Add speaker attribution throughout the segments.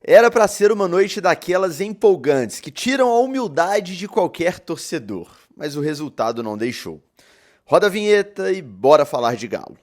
Speaker 1: Era pra ser uma noite daquelas empolgantes que tiram a humildade de qualquer torcedor, mas o resultado não deixou. Roda a vinheta e bora falar de Galo.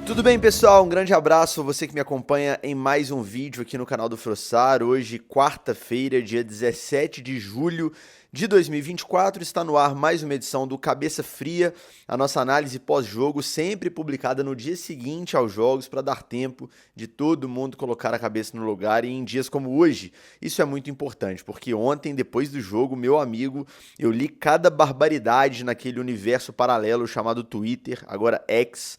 Speaker 1: Tudo bem, pessoal? Um grande abraço a você que me acompanha em mais um vídeo aqui no canal do Frossar. Hoje, quarta-feira, dia 17 de julho de 2024, está no ar mais uma edição do Cabeça Fria, a nossa análise pós-jogo, sempre publicada no dia seguinte aos jogos, para dar tempo de todo mundo colocar a cabeça no lugar. E em dias como hoje, isso é muito importante, porque ontem, depois do jogo, meu amigo, eu li cada barbaridade naquele universo paralelo chamado Twitter, agora X,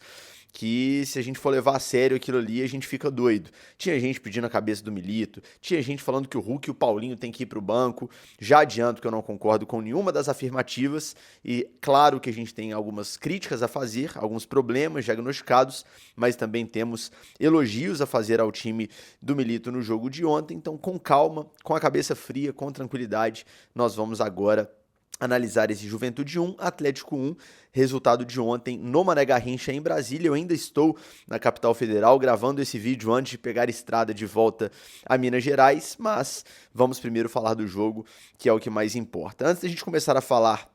Speaker 1: que se a gente for levar a sério aquilo ali, a gente fica doido. Tinha gente pedindo a cabeça do Milito, tinha gente falando que o Hulk e o Paulinho têm que ir pro banco. Já adianto que eu não concordo com nenhuma das afirmativas e claro que a gente tem algumas críticas a fazer, alguns problemas diagnosticados, mas também temos elogios a fazer ao time do Milito no jogo de ontem. Então, com calma, com a cabeça fria, com tranquilidade, nós vamos agora analisar esse Juventude 1, Atlético 1, resultado de ontem no Mané Garrincha em Brasília. Eu ainda estou na capital federal gravando esse vídeo antes de pegar a estrada de volta a Minas Gerais, mas vamos primeiro falar do jogo, que é o que mais importa. Antes da gente começar a falar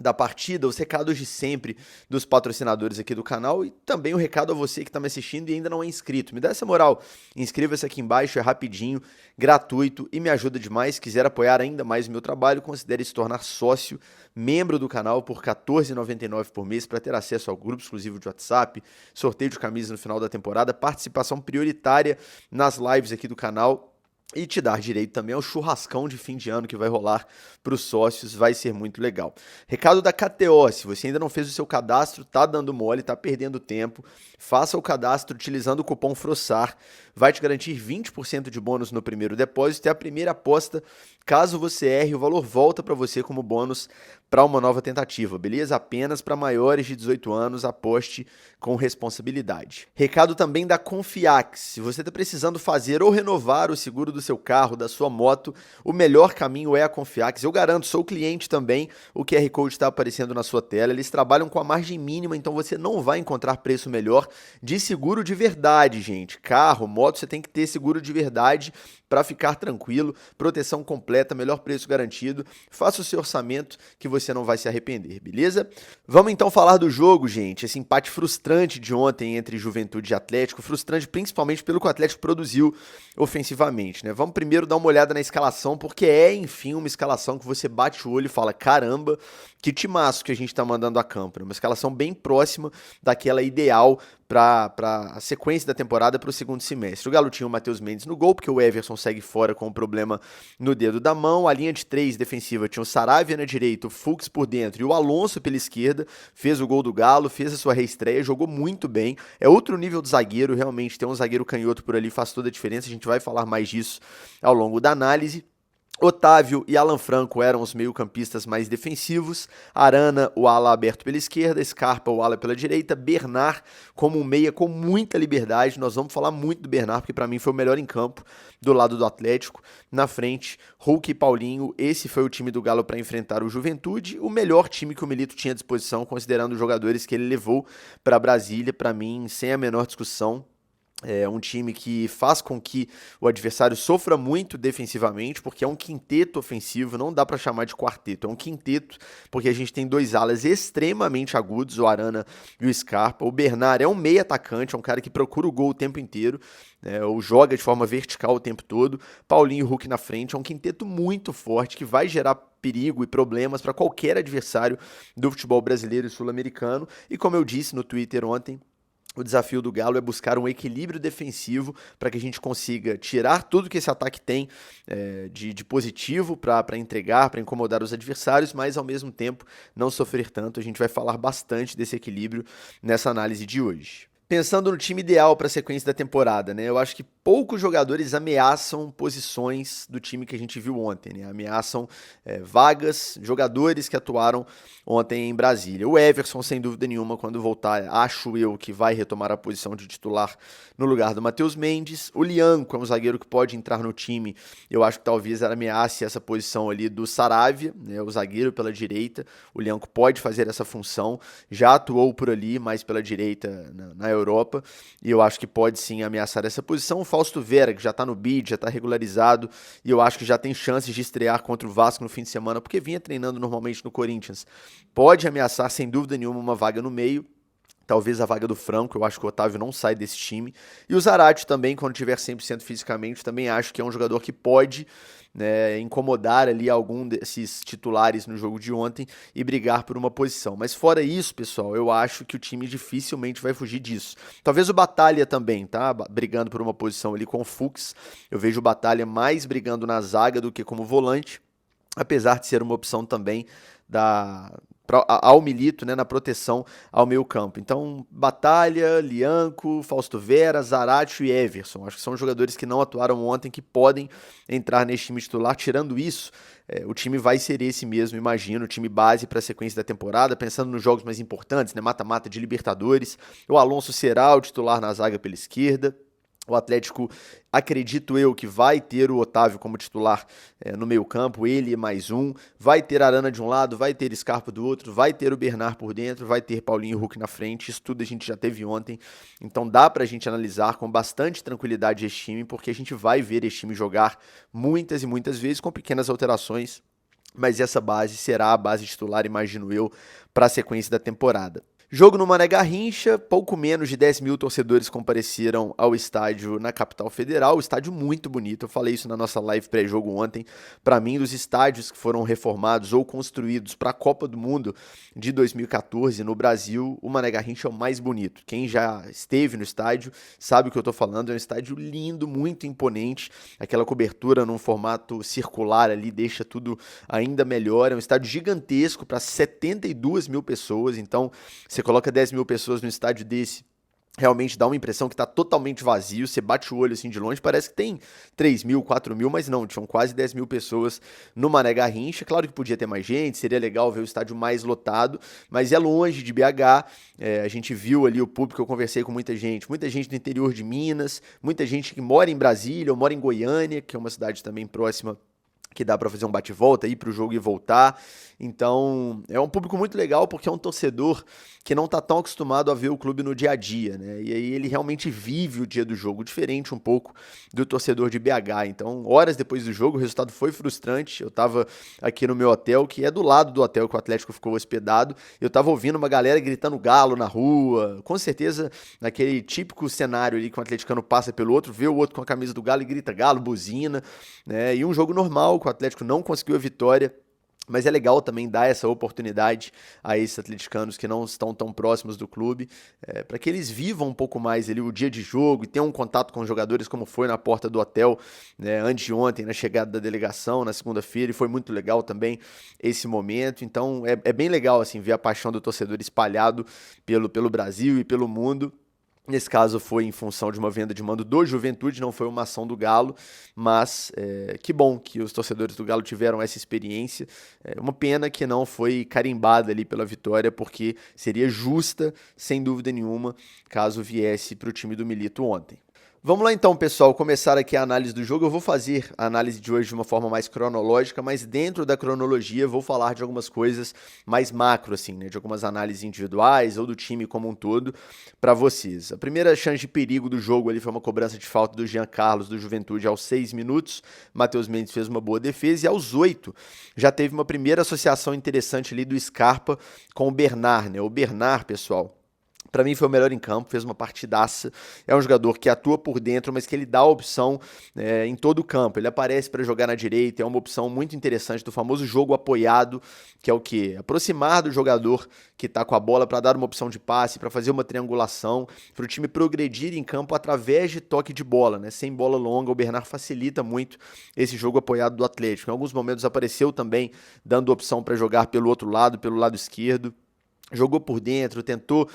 Speaker 1: da partida, os recados de sempre dos patrocinadores aqui do canal e também o recado a você que está me assistindo e ainda não é inscrito. Me dá essa moral, inscreva-se aqui embaixo, é rapidinho, gratuito e me ajuda demais. Se quiser apoiar ainda mais o meu trabalho, considere se tornar sócio, membro do canal por R$ 14,99 por mês para ter acesso ao grupo exclusivo de WhatsApp, sorteio de camisa no final da temporada, participação prioritária nas lives aqui do canal e te dar direito também ao churrascão de fim de ano que vai rolar para os sócios, vai ser muito legal. Recado da KTO, se você ainda não fez o seu cadastro, tá dando mole, tá perdendo tempo, faça o cadastro utilizando o cupom FROSSAR, vai te garantir 20% de bônus no primeiro depósito e a primeira aposta, caso você erre, o valor volta para você como bônus para uma nova tentativa, beleza? Apenas para maiores de 18 anos, aposte com responsabilidade. Recado também da Confiax, se você está precisando fazer ou renovar o seguro do seu carro, da sua moto, o melhor caminho é a Confiax. Eu garanto, sou cliente também, o QR Code está aparecendo na sua tela, eles trabalham com a margem mínima, então você não vai encontrar preço melhor de seguro de verdade, gente. Carro, moto, você tem que ter seguro de verdade para ficar tranquilo, proteção completa, melhor preço garantido. Faça o seu orçamento que você não vai se arrepender, beleza? Vamos então falar do jogo, gente. Esse empate frustrante de ontem entre Juventude e Atlético, frustrante principalmente pelo que o Atlético produziu ofensivamente, né? Vamos primeiro dar uma olhada na escalação, porque é, enfim, uma escalação que você bate o olho e fala, caramba, que timaço que a gente tá mandando a campo, né? Uma escalação bem próxima daquela ideal para a sequência da temporada para o segundo semestre. O Galo tinha o Matheus Mendes no gol, porque o Everson segue fora com um problema no dedo da mão. A linha de 3 defensiva tinha o Saravia na direita, o Fux por dentro e o Alonso pela esquerda. Fez o gol do Galo, fez a sua reestreia, jogou muito bem. É outro nível de zagueiro, realmente ter um zagueiro canhoto por ali faz toda a diferença. A gente vai falar mais disso ao longo da análise. Otávio e Alan Franco eram os meio-campistas mais defensivos, Arana, o ala aberto pela esquerda, Scarpa, o ala pela direita, Bernard como um meia com muita liberdade. Nós vamos falar muito do Bernard, porque para mim foi o melhor em campo do lado do Atlético. Na frente, Hulk e Paulinho, esse foi o time do Galo para enfrentar o Juventude, o melhor time que o Milito tinha à disposição, considerando os jogadores que ele levou para Brasília, para mim, sem a menor discussão. É um time que faz com que o adversário sofra muito defensivamente, porque é um quinteto ofensivo, não dá para chamar de quarteto, é um quinteto, porque a gente tem dois alas extremamente agudos, o Arana e o Scarpa. O Bernard é um meio atacante, é um cara que procura o gol o tempo inteiro, ou joga de forma vertical o tempo todo. Paulinho e Hulk na frente, é um quinteto muito forte, que vai gerar perigo e problemas para qualquer adversário do futebol brasileiro e sul-americano. E como eu disse no Twitter ontem, o desafio do Galo é buscar um equilíbrio defensivo para que a gente consiga tirar tudo que esse ataque tem de positivo para entregar, para incomodar os adversários, mas ao mesmo tempo não sofrer tanto. A gente vai falar bastante desse equilíbrio nessa análise de hoje. Pensando no time ideal para a sequência da temporada, né? Eu acho que poucos jogadores ameaçam posições do time que a gente viu ontem, né? Ameaçam vagas, jogadores que atuaram ontem em Brasília. O Everson, sem dúvida nenhuma, quando voltar, acho eu que vai retomar a posição de titular no lugar do Matheus Mendes. O Lianco é um zagueiro que pode entrar no time. Eu acho que talvez ameace essa posição ali do Saravia, né? O zagueiro pela direita. O Lianco pode fazer essa função. Já atuou por ali, mais pela direita na Europa. E eu acho que pode sim ameaçar essa posição. O Fausto Vera, que já tá no bid, já tá regularizado. E eu acho que já tem chances de estrear contra o Vasco no fim de semana, porque vinha treinando normalmente no Corinthians. Pode ameaçar, sem dúvida nenhuma, uma vaga no meio. Talvez a vaga do Franco, eu acho que o Otávio não sai desse time. E o Zarate também, quando tiver 100% fisicamente, também acho que é um jogador que pode, né, incomodar ali algum desses titulares no jogo de ontem e brigar por uma posição. Mas fora isso, pessoal, eu acho que o time dificilmente vai fugir disso. Talvez o Batalha também, tá? Brigando por uma posição ali com o Fux. Eu vejo o Batalha mais brigando na zaga do que como volante, apesar de ser uma opção também ao Milito, né, na proteção ao meio campo. Então, Batalha, Lianco, Fausto Vera, Zarate e Everson. Acho que são jogadores que não atuaram ontem, que podem entrar nesse time titular. Tirando isso, o time vai ser esse mesmo, imagino, o time base para a sequência da temporada, pensando nos jogos mais importantes, né, mata-mata de Libertadores. O Alonso será o titular na zaga pela esquerda. O Atlético, acredito eu, que vai ter o Otávio como titular no meio-campo, ele mais um. Vai ter Arana de um lado, vai ter Scarpa do outro, vai ter o Bernard por dentro, vai ter Paulinho e Hulk na frente. Isso tudo a gente já teve ontem. Então dá pra gente analisar com bastante tranquilidade esse time, porque a gente vai ver esse time jogar muitas e muitas vezes com pequenas alterações. Mas essa base será a base titular, imagino eu, para a sequência da temporada. Jogo no Mané Garrincha, pouco menos de 10 mil torcedores compareceram ao estádio na capital federal, estádio muito bonito, eu falei isso na nossa live pré-jogo ontem. Para mim, dos estádios que foram reformados ou construídos para a Copa do Mundo de 2014 no Brasil, o Mané Garrincha é o mais bonito. Quem já esteve no estádio sabe o que eu estou falando, é um estádio lindo, muito imponente, aquela cobertura num formato circular ali deixa tudo ainda melhor, é um estádio gigantesco para 72 mil pessoas, então você coloca 10 mil pessoas no estádio desse, realmente dá uma impressão que está totalmente vazio, você bate o olho assim de longe, parece que tem 3 mil, 4 mil, mas não, tinham quase 10 mil pessoas no Mané Garrincha. Claro que podia ter mais gente, seria legal ver o estádio mais lotado, mas é longe de BH, a gente viu ali o público, eu conversei com muita gente do interior de Minas, muita gente que mora em Brasília ou mora em Goiânia, que é uma cidade também próxima, que dá para fazer um bate-volta, ir pro jogo e voltar. Então, é um público muito legal, porque é um torcedor que não tá tão acostumado a ver o clube no dia a dia, né? E aí ele realmente vive o dia do jogo, diferente um pouco do torcedor de BH. Então, horas depois do jogo, o resultado foi frustrante. Eu tava aqui no meu hotel, que é do lado do hotel que o Atlético ficou hospedado. Eu tava ouvindo uma galera gritando galo na rua. Com certeza, naquele típico cenário ali que um atleticano passa pelo outro, vê o outro com a camisa do Galo e grita galo, buzina, né? E um jogo normal, que o Atlético não conseguiu a vitória. Mas é legal também dar essa oportunidade a esses atleticanos que não estão tão próximos do clube, para que eles vivam um pouco mais ali o dia de jogo e tenham um contato com os jogadores, como foi na porta do hotel, né, antes de ontem, na chegada da delegação, na segunda-feira, e foi muito legal também esse momento. Então é bem legal assim ver a paixão do torcedor espalhado pelo Brasil e pelo mundo. Nesse caso foi em função de uma venda de mando do Juventude, não foi uma ação do Galo, mas que bom que os torcedores do Galo tiveram essa experiência. Uma pena que não foi carimbada ali pela vitória, porque seria justa, sem dúvida nenhuma, caso viesse para o time do Milito ontem. Vamos lá então, pessoal, começar aqui a análise do jogo. Eu vou fazer a análise de hoje de uma forma mais cronológica, mas dentro da cronologia vou falar de algumas coisas mais macro, assim, né, de algumas análises individuais ou do time como um todo para vocês. A primeira chance de perigo do jogo ali foi uma cobrança de falta do Jean Carlos do Juventude aos 6 minutos. Matheus Mendes fez uma boa defesa e aos 8 já teve uma primeira associação interessante ali do Scarpa com o Bernard, né? O Bernard, pessoal, para mim foi o melhor em campo, fez uma partidaça. É um jogador que atua por dentro, mas que ele dá a opção em todo o campo. Ele aparece para jogar na direita, é uma opção muito interessante do famoso jogo apoiado, que é o quê? Aproximar do jogador que está com a bola para dar uma opção de passe, para fazer uma triangulação, para o time progredir em campo através de toque de bola, né? Sem bola longa, o Bernard facilita muito esse jogo apoiado do Atlético. Em alguns momentos apareceu também dando opção para jogar pelo outro lado, pelo lado esquerdo. jogou por dentro, tentou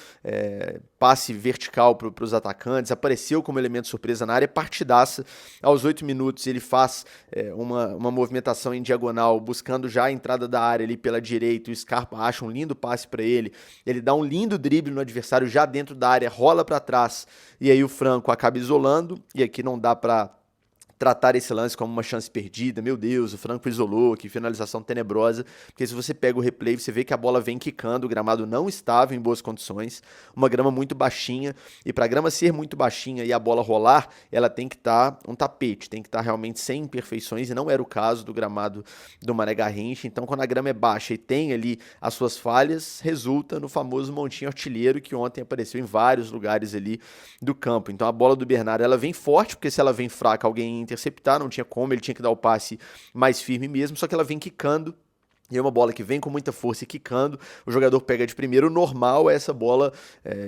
Speaker 1: passe vertical para os atacantes, apareceu como elemento surpresa na área, partidaça. Aos 8 minutos ele faz uma movimentação em diagonal, buscando já a entrada da área ali pela direita, o Scarpa acha um lindo passe para ele dá um lindo drible no adversário já dentro da área, rola para trás, e aí o Franco acaba isolando, e aqui não dá para tratar esse lance como uma chance perdida, meu Deus, o Franco isolou, que finalização tenebrosa, porque se você pega o replay, você vê que a bola vem quicando, o gramado não estava em boas condições, uma grama muito baixinha, e para a grama ser muito baixinha e a bola rolar, ela tem que estar um tapete, tem que estar realmente sem imperfeições, e não era o caso do gramado do Mané Garrincha. Então quando a grama é baixa e tem ali as suas falhas, resulta no famoso montinho artilheiro que ontem apareceu em vários lugares ali do campo. Então a bola do Bernardo, ela vem forte, porque se ela vem fraca, alguém interceptar, não tinha como, ele tinha que dar o passe mais firme mesmo, só que ela vem quicando, e é uma bola que vem com muita força e quicando, o jogador pega de primeiro, o normal é essa bola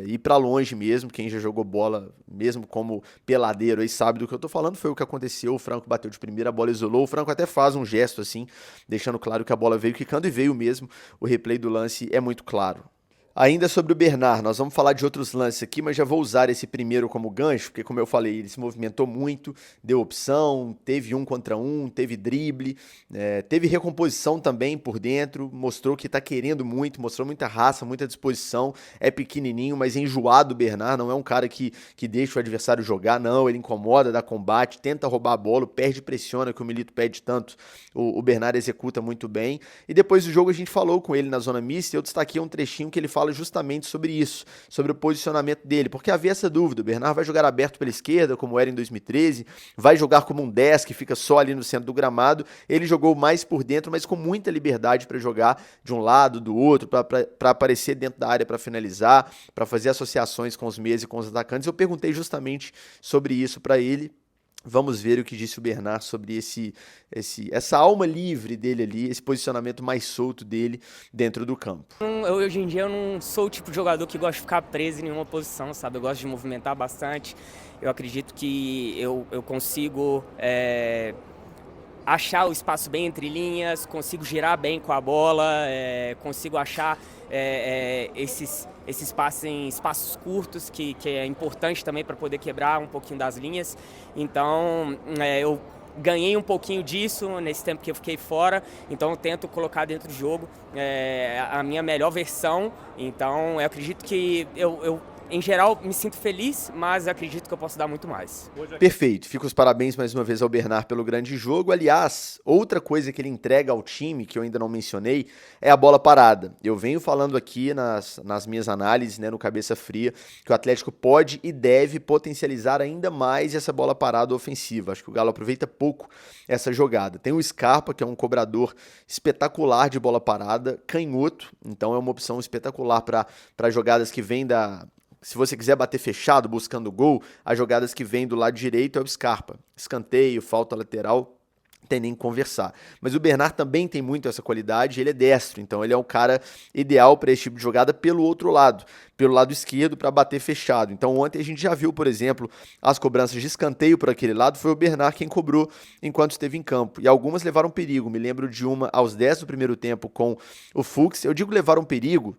Speaker 1: ir para longe mesmo, quem já jogou bola, mesmo como peladeiro aí sabe do que eu tô falando, foi o que aconteceu, o Franco bateu de primeira, a bola isolou, o Franco até faz um gesto assim, deixando claro que a bola veio quicando e veio mesmo, o replay do lance é muito claro. Ainda sobre o Bernard, nós vamos falar de outros lances aqui, mas já vou usar esse primeiro como gancho, porque como eu falei, ele se movimentou muito, deu opção, teve 1 contra 1, teve drible, teve recomposição também por dentro, mostrou que tá querendo muito, mostrou muita raça, muita disposição, é pequenininho, mas enjoado o Bernard, não é um cara que deixa o adversário jogar, não, ele incomoda, dá combate, tenta roubar a bola, perde e pressiona, que o Milito pede tanto, o Bernard executa muito bem, e depois do jogo a gente falou com ele na zona mista, e eu destaquei um trechinho que ele fala justamente sobre isso, sobre o posicionamento dele, porque havia essa dúvida, o Bernard vai jogar aberto pela esquerda, como era em 2013, vai jogar como um 10 que fica só ali no centro do gramado, ele jogou mais por dentro, mas com muita liberdade para jogar de um lado, do outro, para aparecer dentro da área para finalizar, para fazer associações com os meias e com os atacantes. Eu perguntei justamente sobre isso para ele. Vamos ver o que disse o Bernard sobre essa alma livre dele ali, esse posicionamento mais solto dele dentro do campo.
Speaker 2: Hoje em dia eu não sou o tipo de jogador que gosta de ficar preso em nenhuma posição, sabe? Eu gosto de movimentar bastante. Eu acredito que eu consigo achar o espaço bem entre linhas, consigo girar bem com a bola, consigo achar esses passes em espaços curtos, que é importante também para poder quebrar um pouquinho das linhas. Então, eu ganhei um pouquinho disso nesse tempo que eu fiquei fora, então eu tento colocar dentro do jogo a minha melhor versão. Então, eu acredito que eu em geral, me sinto feliz, mas acredito que eu posso dar muito mais.
Speaker 1: Perfeito. Fico os parabéns mais uma vez ao Bernard pelo grande jogo. Aliás, outra coisa que ele entrega ao time, que eu ainda não mencionei, é a bola parada. Eu venho falando aqui nas minhas análises, no Cabeça Fria, que o Atlético pode e deve potencializar ainda mais essa bola parada ofensiva. Acho que o Galo aproveita pouco essa jogada. Tem o Scarpa, que é um cobrador espetacular de bola parada, canhoto, então é uma opção espetacular para jogadas que vêm se você quiser bater fechado, buscando gol, as jogadas que vêm do lado direito é o Scarpa. Escanteio, falta lateral, tem nem que conversar. Mas o Bernard também tem muito essa qualidade, ele é destro, então ele é um cara ideal para esse tipo de jogada pelo outro lado, pelo lado esquerdo para bater fechado. Então ontem a gente já viu, por exemplo, as cobranças de escanteio por aquele lado, foi o Bernard quem cobrou enquanto esteve em campo. E algumas levaram perigo, me lembro de uma aos 10 do primeiro tempo com o Fux. Eu digo levaram perigo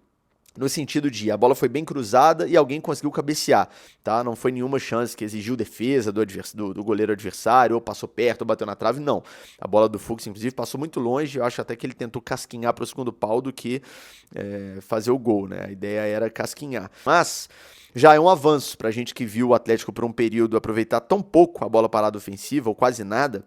Speaker 1: no sentido de a bola foi bem cruzada e alguém conseguiu cabecear, tá? Não foi nenhuma chance que exigiu defesa do goleiro adversário, ou passou perto, ou bateu na trave, não. A bola do Fux, inclusive, passou muito longe, eu acho até que ele tentou casquinhar para o segundo pau do que fazer o gol, né? A ideia era casquinhar. Mas já é um avanço pra gente que viu o Atlético por um período aproveitar tão pouco a bola parada ofensiva, ou quase nada.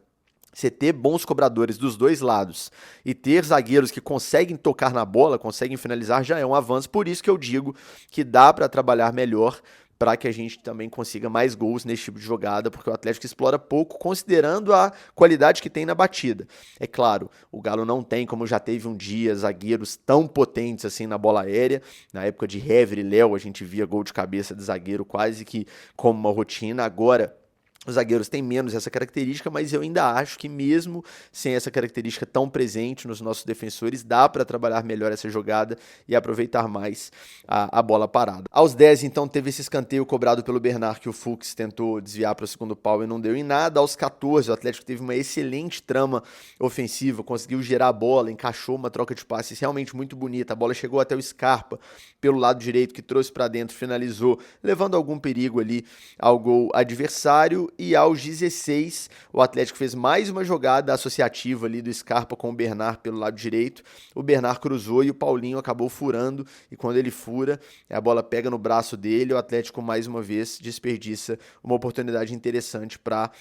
Speaker 1: Você ter bons cobradores dos dois lados e ter zagueiros que conseguem tocar na bola, conseguem finalizar, já é um avanço. Por isso que eu digo que dá para trabalhar melhor para que a gente também consiga mais gols nesse tipo de jogada, porque o Atlético explora pouco, considerando a qualidade que tem na batida. É claro, o Galo não tem, como já teve um dia, zagueiros tão potentes assim na bola aérea. Na época de Hever e Léo, a gente via gol de cabeça de zagueiro quase que como uma rotina. Agora, Os zagueiros têm menos essa característica, mas eu ainda acho que mesmo sem essa característica tão presente nos nossos defensores, dá para trabalhar melhor essa jogada e aproveitar mais a bola parada. Aos 10, então, teve esse escanteio cobrado pelo Bernard, que o Fuchs tentou desviar para o segundo pau e não deu em nada. Aos 14, o Atlético teve uma excelente trama ofensiva, conseguiu gerar a bola, encaixou uma troca de passes realmente muito bonita. A bola chegou até o Scarpa pelo lado direito, que trouxe para dentro, finalizou, levando algum perigo ali ao gol adversário. E aos 16, o Atlético fez mais uma jogada associativa ali do Scarpa com o Bernard pelo lado direito. O Bernard cruzou e o Paulinho acabou furando, e quando ele fura, a bola pega no braço dele, o Atlético mais uma vez desperdiça uma oportunidade interessante para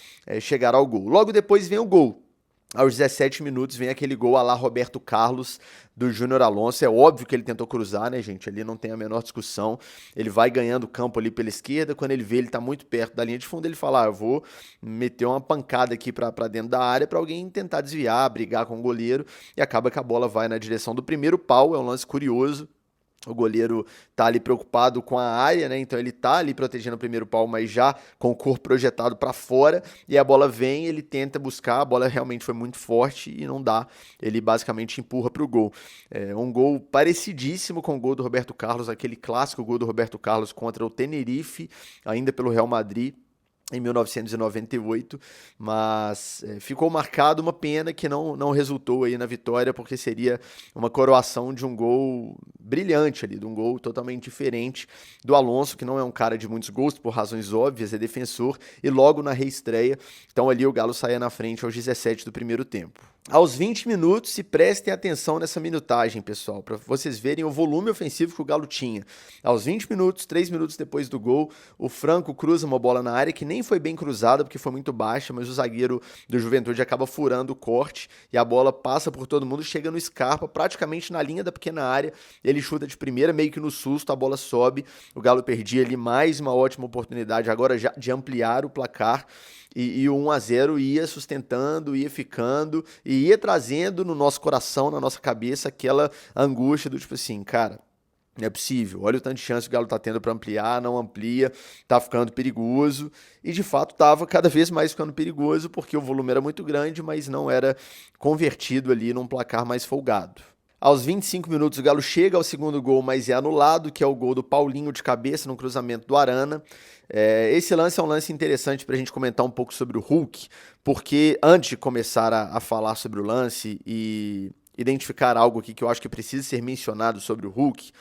Speaker 1: chegar ao gol. Logo depois vem o gol. Aos 17 minutos vem aquele gol à la Roberto Carlos do Júnior Alonso. É óbvio que ele tentou cruzar, né, gente? Ali não tem a menor discussão. Ele vai ganhando campo ali pela esquerda. Quando ele vê, ele tá muito perto da linha de fundo. Ele fala: eu vou meter uma pancada aqui pra dentro da área para alguém tentar desviar, brigar com o goleiro. E acaba que a bola vai na direção do primeiro pau. É um lance curioso. O goleiro tá ali preocupado com a área, né? Então ele tá ali protegendo o primeiro pau, mas já com o corpo projetado para fora, e a bola vem, ele tenta buscar, a bola realmente foi muito forte e não dá. Ele basicamente empurra pro gol. É um gol parecidíssimo com o gol do Roberto Carlos, aquele clássico gol do Roberto Carlos contra o Tenerife, ainda pelo Real Madrid, em 1998, mas ficou marcado, uma pena que não resultou aí na vitória, porque seria uma coroação de um gol brilhante ali, de um gol totalmente diferente do Alonso, que não é um cara de muitos gols, por razões óbvias, é defensor, e logo na reestreia, então ali o Galo saía na frente aos 17 do primeiro tempo. Aos 20 minutos, se prestem atenção nessa minutagem, pessoal, para vocês verem o volume ofensivo que o Galo tinha. Aos 20 minutos, 3 minutos depois do gol, o Franco cruza uma bola na área que nem foi bem cruzada, porque foi muito baixa, mas o zagueiro do Juventude acaba furando o corte e a bola passa por todo mundo, chega no Scarpa, praticamente na linha da pequena área, ele chuta de primeira, meio que no susto, a bola sobe, o Galo perdia ali mais uma ótima oportunidade agora já de ampliar o placar. E o 1-0 ia sustentando, ia ficando e ia trazendo no nosso coração, na nossa cabeça, aquela angústia do tipo assim, cara, não é possível, olha o tanto de chance que o Galo tá tendo para ampliar, não amplia, tá ficando perigoso, e de fato tava cada vez mais ficando perigoso, porque o volume era muito grande, mas não era convertido ali num placar mais folgado. Aos 25 minutos o Galo chega ao segundo gol, mas é anulado, que é o gol do Paulinho de cabeça no cruzamento do Arana. Esse lance é um lance interessante para a gente comentar um pouco sobre o Hulk, porque antes de começar a falar sobre o lance e identificar algo aqui que eu acho que precisa ser mencionado sobre o Hulk,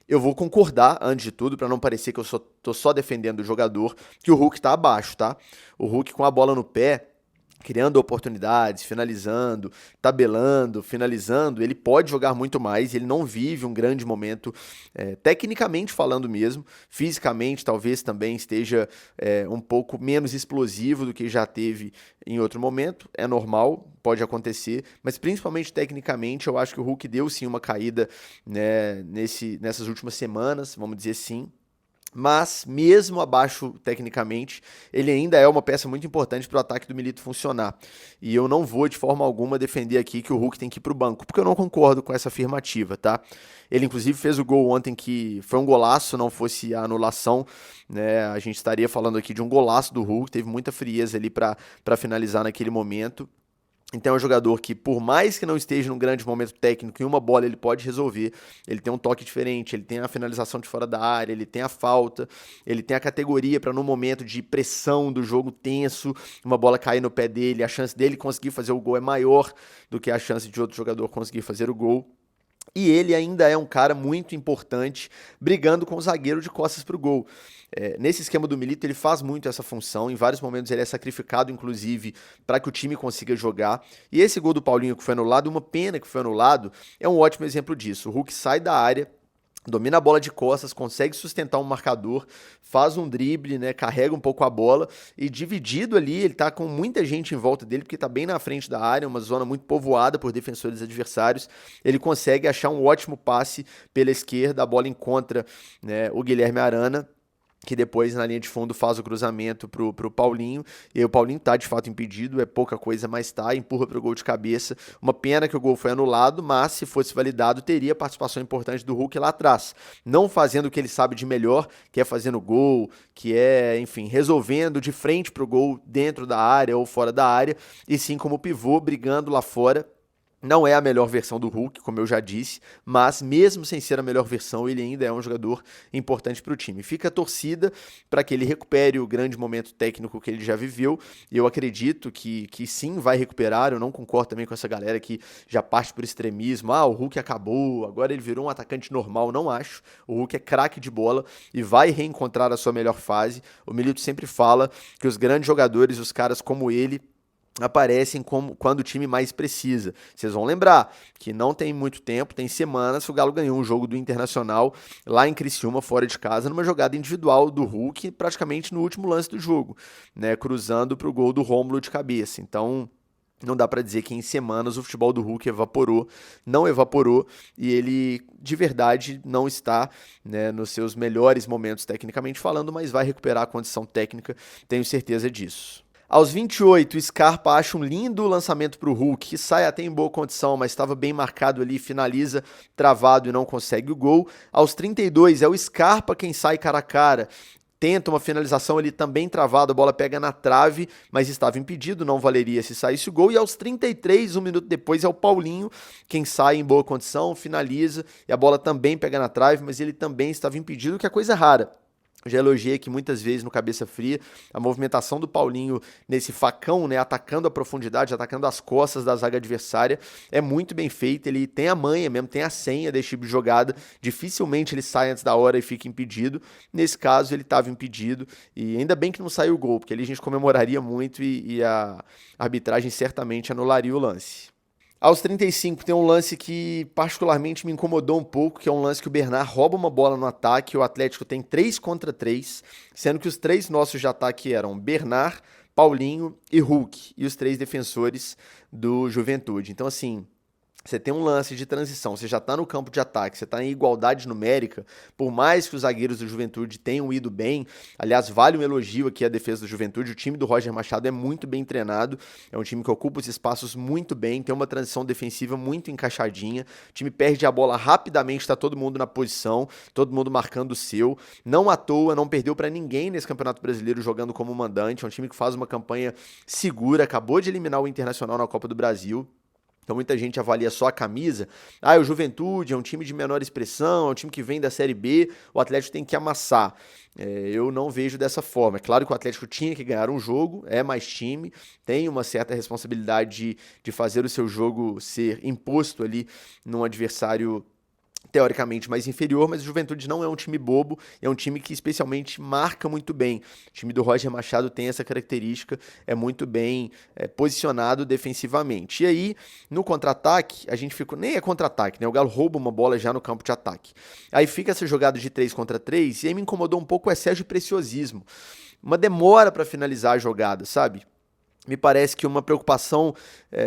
Speaker 1: eu vou concordar, antes de tudo, para não parecer que eu tô só defendendo o jogador, que o Hulk tá abaixo, tá? O Hulk com a bola no pé, criando oportunidades, finalizando, tabelando, finalizando, ele pode jogar muito mais, ele não vive um grande momento, tecnicamente falando mesmo, fisicamente talvez também esteja um pouco menos explosivo do que já teve em outro momento, é normal, pode acontecer, mas principalmente tecnicamente eu acho que o Hulk deu sim uma caída, né, nessas últimas semanas, vamos dizer assim. Mas, mesmo abaixo tecnicamente, ele ainda é uma peça muito importante para o ataque do Milito funcionar. E eu não vou, de forma alguma, defender aqui que o Hulk tem que ir para o banco, porque eu não concordo com essa afirmativa, tá? Ele, inclusive, fez o gol ontem que foi um golaço, não fosse a anulação, né? A gente estaria falando aqui de um golaço do Hulk, teve muita frieza ali para finalizar naquele momento. Então é um jogador que, por mais que não esteja num grande momento técnico, em uma bola ele pode resolver, ele tem um toque diferente, ele tem a finalização de fora da área, ele tem a falta, ele tem a categoria para no momento de pressão do jogo tenso, uma bola cair no pé dele, a chance dele conseguir fazer o gol é maior do que a chance de outro jogador conseguir fazer o gol. E ele ainda é um cara muito importante, brigando com o zagueiro de costas para o gol. Nesse esquema do Milito, ele faz muito essa função. Em vários momentos ele é sacrificado, inclusive, para que o time consiga jogar. E esse gol do Paulinho que foi anulado, uma pena que foi anulado, é um ótimo exemplo disso. O Hulk sai da área, domina a bola de costas, consegue sustentar um marcador, faz um drible, né, carrega um pouco a bola e dividido ali, ele tá com muita gente em volta dele, porque tá bem na frente da área, uma zona muito povoada por defensores adversários, ele consegue achar um ótimo passe pela esquerda, a bola encontra, né, o Guilherme Arana, que depois na linha de fundo faz o cruzamento pro Paulinho, e aí o Paulinho tá de fato impedido, é pouca coisa, mas tá, empurra pro gol de cabeça, uma pena que o gol foi anulado, mas se fosse validado, teria participação importante do Hulk lá atrás, não fazendo o que ele sabe de melhor, que é fazendo gol, que é, enfim, resolvendo de frente pro gol dentro da área ou fora da área, e sim como pivô, brigando lá fora. Não é a melhor versão do Hulk, como eu já disse, mas mesmo sem ser a melhor versão, ele ainda é um jogador importante para o time. Fica a torcida para que ele recupere o grande momento técnico que ele já viveu, e eu acredito que sim vai recuperar. Eu não concordo também com essa galera que já parte por extremismo. O Hulk acabou, agora ele virou um atacante normal. Não acho. O Hulk é craque de bola e vai reencontrar a sua melhor fase. O Milito sempre fala que os grandes jogadores, os caras como ele, aparecem quando o time mais precisa. Vocês vão lembrar que não tem muito tempo, tem semanas, o Galo ganhou um jogo do Internacional lá em Criciúma, fora de casa, numa jogada individual do Hulk, praticamente no último lance do jogo, né, cruzando para o gol do Rômulo de cabeça. Então, não dá para dizer que em semanas o futebol do Hulk evaporou, não evaporou, e ele de verdade não está, né, nos seus melhores momentos tecnicamente falando, mas vai recuperar a condição técnica, tenho certeza disso. Aos 28, o Scarpa acha um lindo lançamento para o Hulk, que sai até em boa condição, mas estava bem marcado ali, finaliza travado e não consegue o gol. Aos 32, é o Scarpa quem sai cara a cara, tenta uma finalização ali também travado, a bola pega na trave, mas estava impedido, não valeria se saísse o gol. E aos 33, um minuto depois, é o Paulinho quem sai em boa condição, finaliza, e a bola também pega na trave, mas ele também estava impedido, que é coisa rara. Já elogiei aqui muitas vezes no Cabeça Fria a movimentação do Paulinho nesse facão, né, atacando a profundidade, atacando as costas da zaga adversária, é muito bem feito, ele tem a manha mesmo, tem a senha desse tipo de jogada, dificilmente ele sai antes da hora e fica impedido. Nesse caso ele estava impedido, e ainda bem que não saiu o gol, porque ali a gente comemoraria muito e a arbitragem certamente anularia o lance. Aos 35 tem um lance que particularmente me incomodou um pouco, que é um lance que o Bernard rouba uma bola no ataque, o Atlético tem 3 contra 3, sendo que os 3 nossos de ataque eram Bernard, Paulinho e Hulk, e os 3 defensores do Juventude. Então assim, você tem um lance de transição, você já está no campo de ataque, você está em igualdade numérica, por mais que os zagueiros do Juventude tenham ido bem, aliás, vale um elogio aqui à defesa do Juventude, o time do Roger Machado é muito bem treinado, é um time que ocupa os espaços muito bem, tem uma transição defensiva muito encaixadinha, o time perde a bola rapidamente, está todo mundo na posição, todo mundo marcando o seu, não à toa, não perdeu para ninguém nesse Campeonato Brasileiro jogando como mandante, é um time que faz uma campanha segura, acabou de eliminar o Internacional na Copa do Brasil. Então muita gente avalia só a camisa. O Juventude é um time de menor expressão, é um time que vem da Série B, o Atlético tem que amassar. Eu não vejo dessa forma. É claro que o Atlético tinha que ganhar um jogo, é mais time, tem uma certa responsabilidade de fazer o seu jogo ser imposto ali num adversário teoricamente mais inferior, mas o Juventude não é um time bobo, é um time que especialmente marca muito bem. O time do Roger Machado tem essa característica, é muito bem posicionado defensivamente. E aí, no contra-ataque, a gente fica... Nem é contra-ataque, né? O Galo rouba uma bola já no campo de ataque. Aí fica essa jogada de 3 contra 3, e aí me incomodou um pouco o excesso de preciosismo. Uma demora para finalizar a jogada, sabe? Me parece que uma preocupação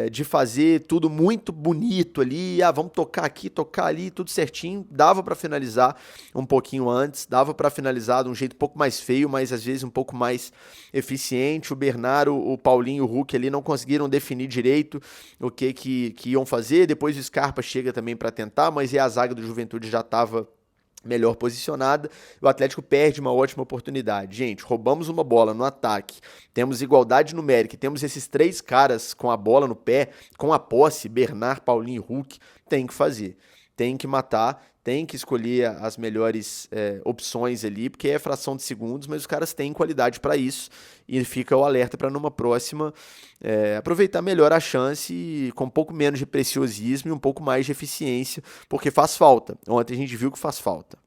Speaker 1: de fazer tudo muito bonito ali, vamos tocar aqui, tocar ali, tudo certinho, dava para finalizar um pouquinho antes, dava para finalizar de um jeito um pouco mais feio, mas às vezes um pouco mais eficiente. O Bernardo, o Paulinho, o Hulk ali não conseguiram definir direito o que iam fazer, depois o Scarpa chega também para tentar, mas a zaga do Juventude já estava melhor posicionada, o Atlético perde uma ótima oportunidade. Gente, roubamos uma bola no ataque, temos igualdade numérica, temos esses 3 caras com a bola no pé, com a posse, Bernard, Paulinho e Hulk, tem que fazer, tem que matar, tem que escolher as melhores opções ali, porque é fração de segundos, mas os caras têm qualidade para isso, e fica o alerta para numa próxima aproveitar melhor a chance com um pouco menos de preciosismo e um pouco mais de eficiência, porque faz falta. Ontem a gente viu que faz falta.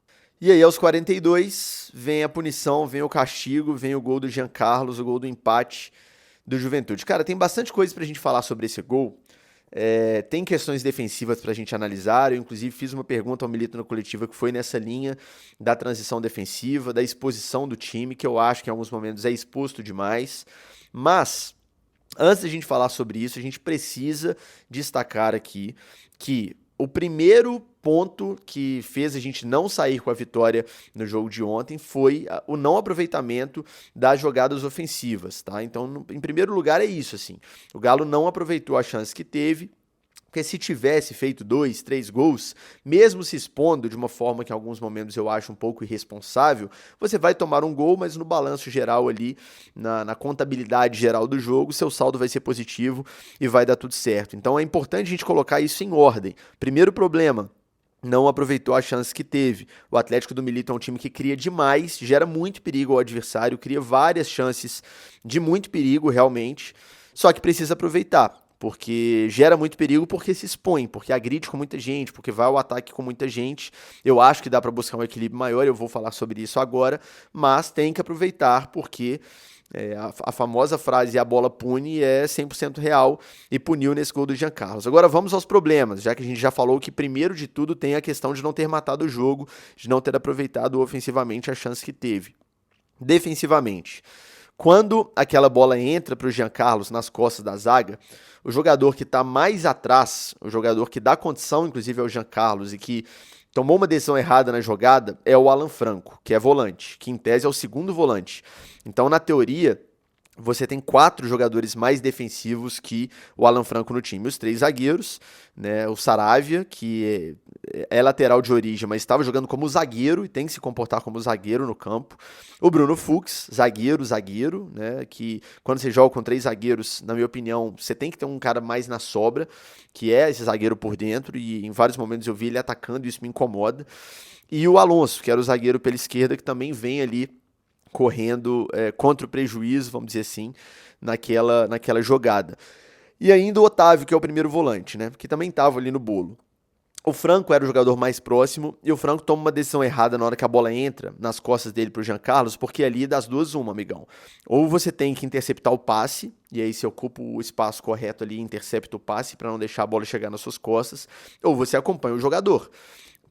Speaker 1: E aí aos 42 vem a punição, vem o castigo, vem o gol do Jean Carlos, o gol do empate do Juventude. Cara, tem bastante coisa pra gente falar sobre esse gol. Tem questões defensivas para a gente analisar. Eu inclusive fiz uma pergunta ao Milito na coletiva que foi nessa linha da transição defensiva, da exposição do time, que eu acho que em alguns momentos é exposto demais, mas antes da gente falar sobre isso, a gente precisa destacar aqui que o primeiro ponto que fez a gente não sair com a vitória no jogo de ontem foi o não aproveitamento das jogadas ofensivas, tá? Então, em primeiro lugar é isso, assim. O Galo não aproveitou a chance que teve, porque se tivesse feito 2, 3 gols, mesmo se expondo de uma forma que em alguns momentos eu acho um pouco irresponsável, você vai tomar um gol, mas no balanço geral ali, na contabilidade geral do jogo, seu saldo vai ser positivo e vai dar tudo certo. Então é importante a gente colocar isso em ordem. Primeiro problema, não aproveitou a chance que teve. O Atlético do Milito é um time que cria demais, gera muito perigo ao adversário, cria várias chances de muito perigo realmente, só que precisa aproveitar. Porque gera muito perigo, porque se expõe, porque agride com muita gente, porque vai ao ataque com muita gente. Eu acho que dá para buscar um equilíbrio maior, eu vou falar sobre isso agora, mas tem que aproveitar, porque a famosa frase "a bola pune" é 100% real e puniu nesse gol do Jean Carlos. Agora vamos aos problemas, já que a gente já falou que primeiro de tudo tem a questão de não ter matado o jogo, de não ter aproveitado ofensivamente a chance que teve. Defensivamente, quando aquela bola entra para o Jean Carlos nas costas da zaga, o jogador que está mais atrás, o jogador que dá condição, inclusive, ao Jean Carlos e que tomou uma decisão errada na jogada, é o Alan Franco, que é volante, que em tese é o segundo volante. Então, na teoria, você tem 4 jogadores mais defensivos que o Alan Franco no time. Os 3 zagueiros, né? O Saravia, que é lateral de origem, mas estava jogando como zagueiro e tem que se comportar como zagueiro no campo. O Bruno Fux, zagueiro, né? Que quando você joga com 3 zagueiros, na minha opinião, você tem que ter um cara mais na sobra, que é esse zagueiro por dentro, e em vários momentos eu vi ele atacando e isso me incomoda. E o Alonso, que era o zagueiro pela esquerda, que também vem ali correndo contra o prejuízo, vamos dizer assim, naquela jogada. E ainda o Otávio, que é o primeiro volante, né, que também estava ali no bolo. O Franco era o jogador mais próximo e o Franco toma uma decisão errada na hora que a bola entra nas costas dele pro Jean Carlos, porque ali das duas uma, amigão. Ou você tem que interceptar o passe, e aí você ocupa o espaço correto ali e intercepta o passe para não deixar a bola chegar nas suas costas, ou você acompanha o jogador.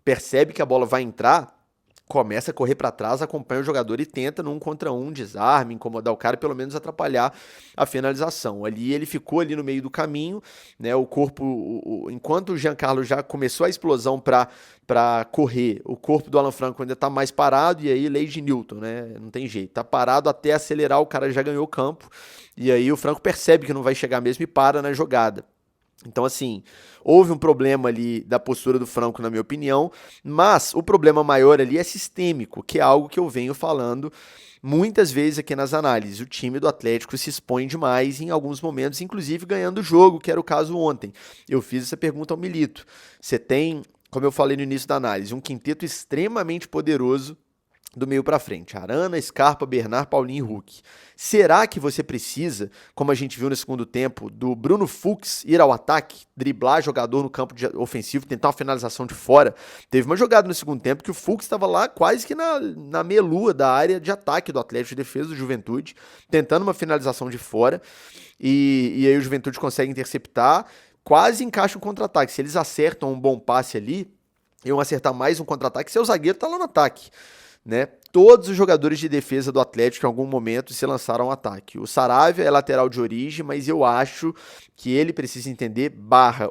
Speaker 1: Percebe que a bola vai entrar, começa a correr para trás, acompanha o jogador e tenta num contra um, desarme, incomodar o cara, pelo menos atrapalhar a finalização. Ali ele ficou ali no meio do caminho, né? O corpo, enquanto o Jean Carlos já começou a explosão para correr, o corpo do Alan Franco ainda tá mais parado, e aí lei de Newton, né? Não tem jeito, tá parado até acelerar, o cara já ganhou o campo, e aí o Franco percebe que não vai chegar mesmo e para na jogada. Então, assim, houve um problema ali da postura do Franco, na minha opinião, mas o problema maior ali é sistêmico, que é algo que eu venho falando muitas vezes aqui nas análises. O time do Atlético se expõe demais em alguns momentos, inclusive ganhando o jogo, que era o caso ontem. Eu fiz essa pergunta ao Milito. Você tem, como eu falei no início da análise, um quinteto extremamente poderoso do meio para frente, Arana, Scarpa, Bernard, Paulinho e Hulk. Será que você precisa, como a gente viu no segundo tempo, do Bruno Fux ir ao ataque, driblar jogador no campo ofensivo, tentar uma finalização de fora? Teve uma jogada no segundo tempo que o Fux estava lá quase que na meia-lua da área de ataque do Atlético de defesa do Juventude, tentando uma finalização de fora, e aí o Juventude consegue interceptar, quase encaixa um contra-ataque. Se eles acertam um bom passe ali, iam acertar mais um contra-ataque, seu zagueiro tá lá no ataque, né? Todos os jogadores de defesa do Atlético em algum momento se lançaram ao ataque. O Saravia é lateral de origem, mas eu acho que ele precisa entender,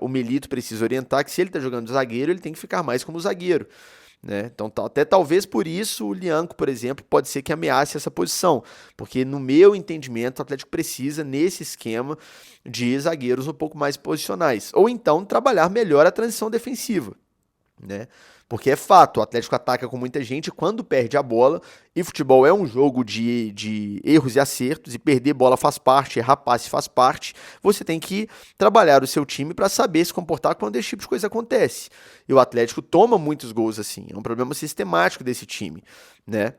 Speaker 1: o Milito precisa orientar que se ele está jogando de zagueiro, ele tem que ficar mais como zagueiro, né? Então até talvez por isso o Lianco, por exemplo, pode ser que ameace essa posição, porque no meu entendimento o Atlético precisa nesse esquema de zagueiros um pouco mais posicionais, ou então trabalhar melhor a transição defensiva, né? Porque é fato, o Atlético ataca com muita gente quando perde a bola, e futebol é um jogo de erros e acertos, e perder bola faz parte, errar passe faz parte. Você tem que trabalhar o seu time para saber se comportar quando esse tipo de coisa acontece. E o Atlético toma muitos gols assim, é um problema sistemático desse time, né?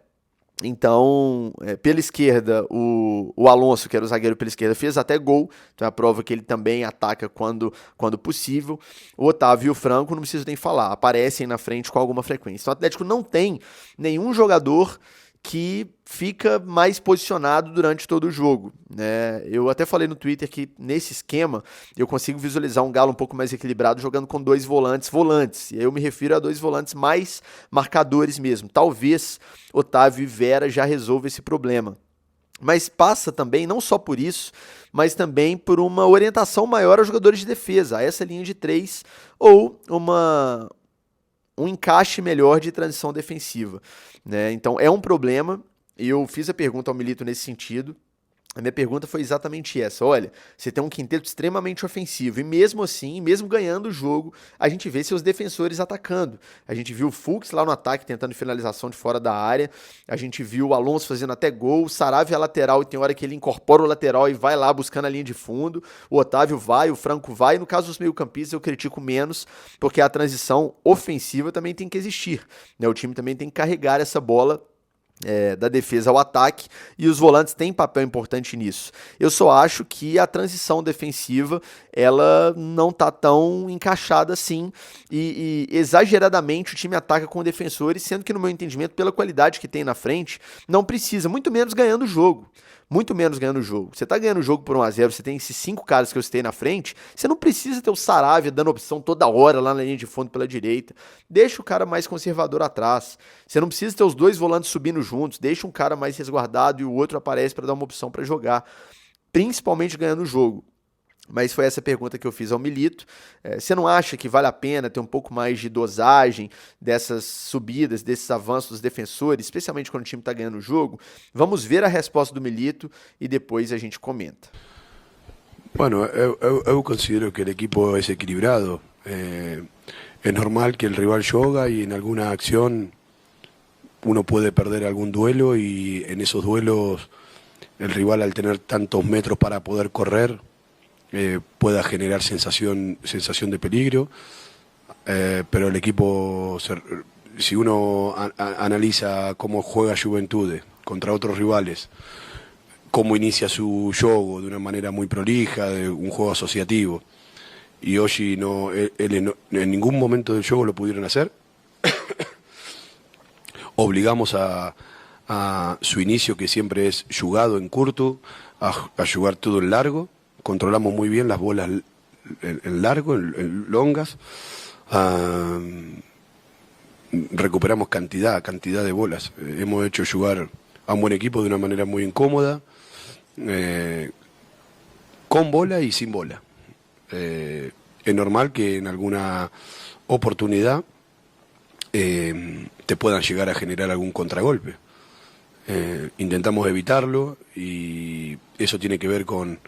Speaker 1: Então, pela esquerda, o Alonso, que era o zagueiro pela esquerda, fez até gol, então é a prova que ele também ataca quando possível. O Otávio e o Franco, não preciso nem falar, aparecem na frente com alguma frequência. Então o Atlético não tem nenhum jogador que fica mais posicionado durante todo o jogo, né? Eu até falei no Twitter que nesse esquema eu consigo visualizar um Galo um pouco mais equilibrado jogando com 2 volantes, e aí eu me refiro a 2 volantes mais marcadores mesmo. Talvez Otávio e Vera já resolvam esse problema. Mas passa também, não só por isso, mas também por uma orientação maior aos jogadores de defesa, a essa linha de 3, ou um encaixe melhor de transição defensiva, né? Então é um problema, e eu fiz a pergunta ao Milito nesse sentido. A minha pergunta foi exatamente essa. Olha, você tem um quinteto extremamente ofensivo e mesmo assim, mesmo ganhando o jogo, a gente vê seus defensores atacando. A gente viu o Fux lá no ataque tentando finalização de fora da área. A gente viu o Alonso fazendo até gol. O Saravia é lateral e tem hora que ele incorpora o lateral e vai lá buscando a linha de fundo. O Otávio vai, o Franco vai. No caso dos meio-campistas eu critico menos, porque a transição ofensiva também tem que existir, né? O time também tem que carregar essa bola da defesa ao ataque, e os volantes têm papel importante nisso. Eu só acho que a transição defensiva ela não tá tão encaixada assim, e exageradamente o time ataca com defensores, sendo que no meu entendimento, pela qualidade que tem na frente, não precisa, muito menos ganhando o jogo. Muito menos ganhando o jogo. Você tá ganhando o jogo por 1-0, você tem esses 5 caras que eu citei na frente, você não precisa ter o Saravia dando opção toda hora lá na linha de fundo pela direita. Deixa o cara mais conservador atrás. Você não precisa ter os 2 volantes subindo juntos, deixa um cara mais resguardado e o outro aparece para dar uma opção para jogar, principalmente ganhando o jogo. Mas foi essa pergunta que eu fiz ao Milito. Você não acha que vale a pena ter um pouco mais de dosagem dessas subidas, desses avanços dos defensores, especialmente quando o time está ganhando o jogo? Vamos ver a resposta do Milito e depois a gente comenta.
Speaker 3: Bueno, eu considero que el equipo es equilibrado. Es normal que el rival juega y en alguna acción uno puede perder algún duelo y en esos duelos el rival, al tener tantos metros para poder correr, pueda generar sensación de peligro, pero el equipo, si uno analiza cómo juega Juventude contra otros rivales, cómo inicia su juego de una manera muy prolija, de un juego asociativo, y hoy en ningún momento del juego lo pudieron hacer, obligamos a su inicio, que siempre es jugado en curto, a jugar todo en largo. Controlamos muy bien las bolas en largo, en longas. Recuperamos cantidad de bolas. Hemos hecho jugar a un buen equipo de una manera muy incómoda, con bola y sin bola. Es normal que en alguna oportunidad te puedan llegar a generar algún contragolpe. Intentamos evitarlo y eso tiene que ver con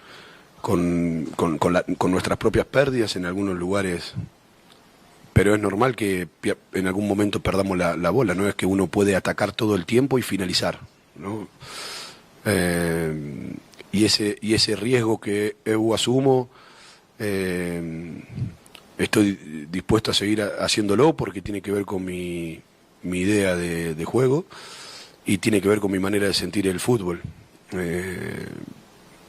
Speaker 3: nuestras propias pérdidas en algunos lugares, pero es normal que en algún momento perdamos la bola, no es que uno puede atacar todo el tiempo y finalizar, ¿no? Y ese riesgo que eu asumo, estoy dispuesto a seguir haciéndolo porque tiene que ver con mi idea de juego y tiene que ver con mi manera de sentir el fútbol.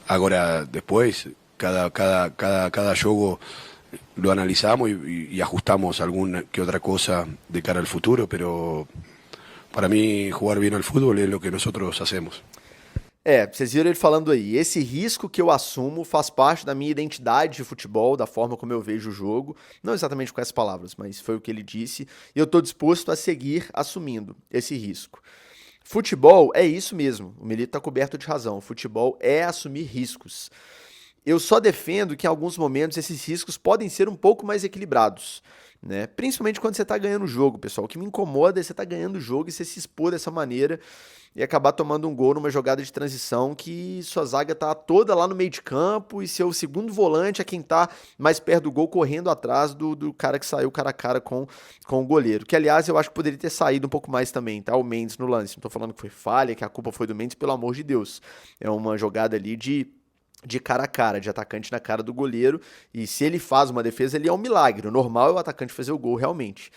Speaker 3: Ahora, después, cada juego lo analizamos y ajustamos alguna que otra cosa de cara al futuro, pero para mí jugar bien al fútbol es lo que nosotros hacemos.
Speaker 1: Vocês viram ele falando aí, esse risco que eu assumo faz parte da minha identidade de futebol, da forma como eu vejo o jogo, não exatamente com essas palavras, mas foi o que ele disse, e eu estou disposto a seguir assumindo esse risco. Futebol é isso mesmo, o Milito está coberto de razão, futebol é assumir riscos. Eu só defendo que em alguns momentos esses riscos podem ser um pouco mais equilibrados, né? Principalmente quando você está ganhando o jogo, pessoal. O que me incomoda é você estar ganhando o jogo e você se expor dessa maneira e acabar tomando um gol numa jogada de transição que sua zaga tá toda lá no meio de campo e seu segundo volante é quem tá mais perto do gol, correndo atrás do cara que saiu cara a cara com o goleiro. Que, aliás, eu acho que poderia ter saído um pouco mais também, tá? O Mendes no lance. Não tô falando que foi falha, que a culpa foi do Mendes, pelo amor de Deus. É uma jogada ali de cara a cara, de atacante na cara do goleiro, e se ele faz uma defesa, ele é um milagre. O normal é o atacante fazer o gol, realmente.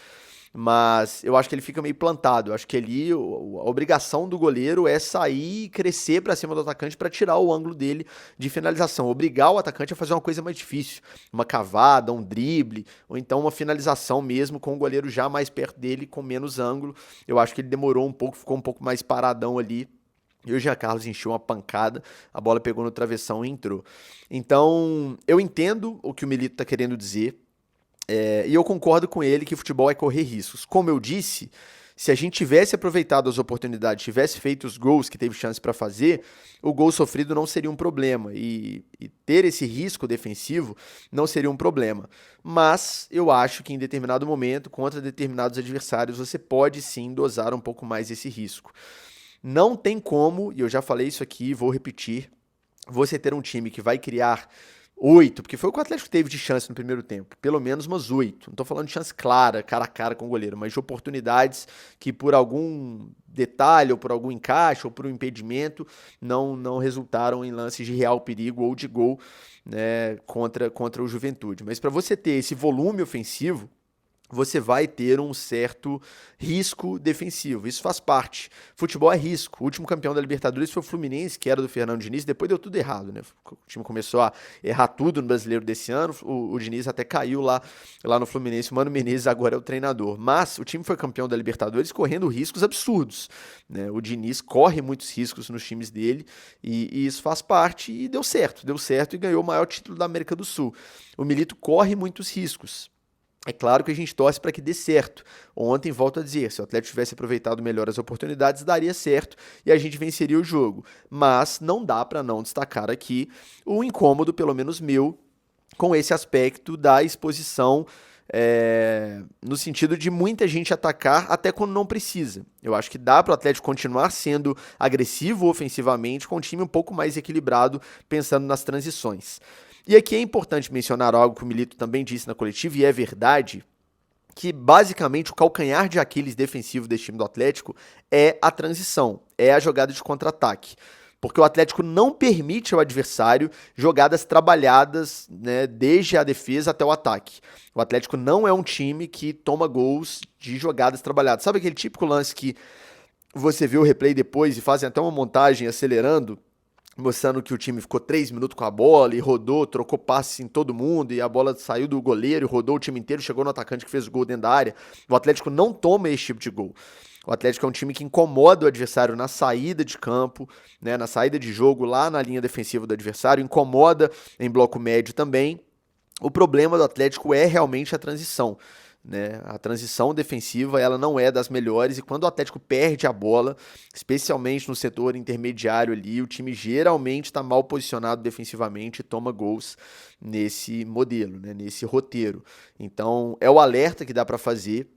Speaker 1: Mas eu acho que ele fica meio plantado. Eu acho que ali a obrigação do goleiro é sair e crescer para cima do atacante para tirar o ângulo dele de finalização. Obrigar o atacante a fazer uma coisa mais difícil. Uma cavada, um drible, ou então uma finalização mesmo com o goleiro já mais perto dele, com menos ângulo. Eu acho que ele demorou um pouco, ficou um pouco mais paradão ali. E o Jean Carlos encheu uma pancada, a bola pegou no travessão e entrou. Então, eu entendo o que o Milito está querendo dizer, e eu concordo com ele que futebol é correr riscos. Como eu disse, Se a gente tivesse aproveitado as oportunidades, tivesse feito os gols que teve chance para fazer, o gol sofrido não seria um problema e ter esse risco defensivo não seria um problema. Mas eu acho que em determinado momento, contra determinados adversários, você pode sim dosar um pouco mais esse risco. Não tem como, e eu já falei isso aqui, vou repetir, você ter um time que vai criar 8, porque foi o que o Atlético teve de chance no primeiro tempo, pelo menos umas 8. Não estou falando de chance clara, cara a cara com o goleiro, mas de oportunidades que por algum detalhe, ou por algum encaixe, ou por um impedimento, não resultaram em lances de real perigo ou de gol, né, contra o Juventude. Mas para você ter esse volume ofensivo, você vai ter um certo risco defensivo. Isso faz parte. Futebol é risco. O último campeão da Libertadores foi o Fluminense, que era do Fernando Diniz. Depois deu tudo errado, né? O time começou a errar tudo no Brasileiro desse ano. O Diniz até caiu lá no Fluminense. O Mano Menezes agora é o treinador. Mas o time foi campeão da Libertadores correndo riscos absurdos, né? O Diniz corre muitos riscos nos times dele e isso faz parte e deu certo. Deu certo e ganhou o maior título da América do Sul. O Milito corre muitos riscos. É claro que a gente torce para que dê certo. Ontem, volto a dizer, se o Atlético tivesse aproveitado melhor as oportunidades, daria certo e a gente venceria o jogo. Mas não dá para não destacar aqui o incômodo, pelo menos meu, com esse aspecto da exposição, no sentido de muita gente atacar até quando não precisa. Eu acho que dá para o Atlético continuar sendo agressivo ofensivamente com um time um pouco mais equilibrado, pensando nas transições. E aqui é importante mencionar algo que o Milito também disse na coletiva, e é verdade, que basicamente o calcanhar de Aquiles defensivo desse time do Atlético é a transição, é a jogada de contra-ataque. Porque o Atlético não permite ao adversário jogadas trabalhadas, né, desde a defesa até o ataque. O Atlético não é um time que toma gols de jogadas trabalhadas. Sabe aquele típico lance que você vê o replay depois e fazem até uma montagem acelerando, mostrando que o time ficou 3 minutos com a bola e rodou, trocou passes em todo mundo e a bola saiu do goleiro e rodou o time inteiro, chegou no atacante que fez o gol dentro da área. O Atlético não toma esse tipo de gol. O Atlético é um time que incomoda o adversário na saída de campo, né, na saída de jogo, lá na linha defensiva do adversário, incomoda em bloco médio também. O problema do Atlético é realmente a transição. Né? A transição defensiva ela não é das melhores e quando o Atlético perde a bola, especialmente no setor intermediário ali, o time geralmente está mal posicionado defensivamente e toma gols nesse modelo, né? Nesse roteiro. Então é o alerta que dá para fazer.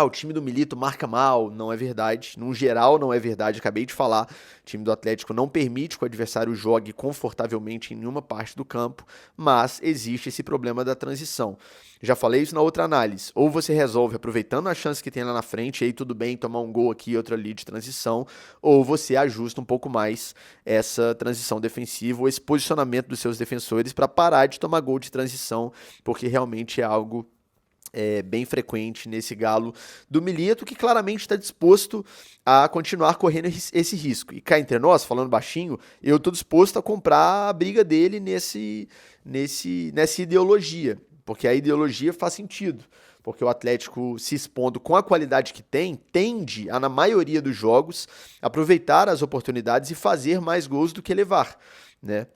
Speaker 1: O time do Milito marca mal, não é verdade. Num geral, não é verdade. Acabei de falar, o time do Atlético não permite que o adversário jogue confortavelmente em nenhuma parte do campo, mas existe esse problema da transição. Já falei isso na outra análise. Ou você resolve aproveitando a chance que tem lá na frente, e aí tudo bem, tomar um gol aqui e outro ali de transição, ou você ajusta um pouco mais essa transição defensiva, ou esse posicionamento dos seus defensores para parar de tomar gol de transição, porque realmente é algo bem frequente nesse Galo do Milito, que claramente está disposto a continuar correndo esse risco. E cá entre nós, falando baixinho, eu estou disposto a comprar a briga dele nessa ideologia, porque a ideologia faz sentido. Porque o Atlético, se expondo com a qualidade que tem, tende a, na maioria dos jogos, aproveitar as oportunidades e fazer mais gols do que levar, né?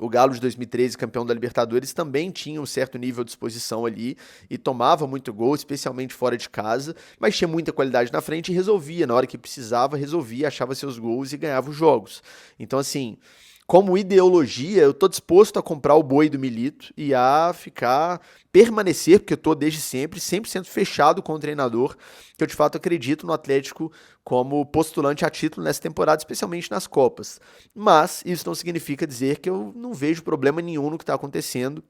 Speaker 1: O Galo de 2013, campeão da Libertadores, também tinha um certo nível de exposição ali e tomava muito gol, especialmente fora de casa, mas tinha muita qualidade na frente e resolvia, na hora que precisava, resolvia, achava seus gols e ganhava os jogos. Então, assim, como ideologia, eu tô disposto a comprar o boi do Milito e a permanecer, porque eu tô desde sempre, 100% fechado com o treinador, que eu de fato acredito no Atlético como postulante a título nessa temporada, especialmente nas Copas. Mas isso não significa dizer que eu não vejo problema nenhum no que está acontecendo.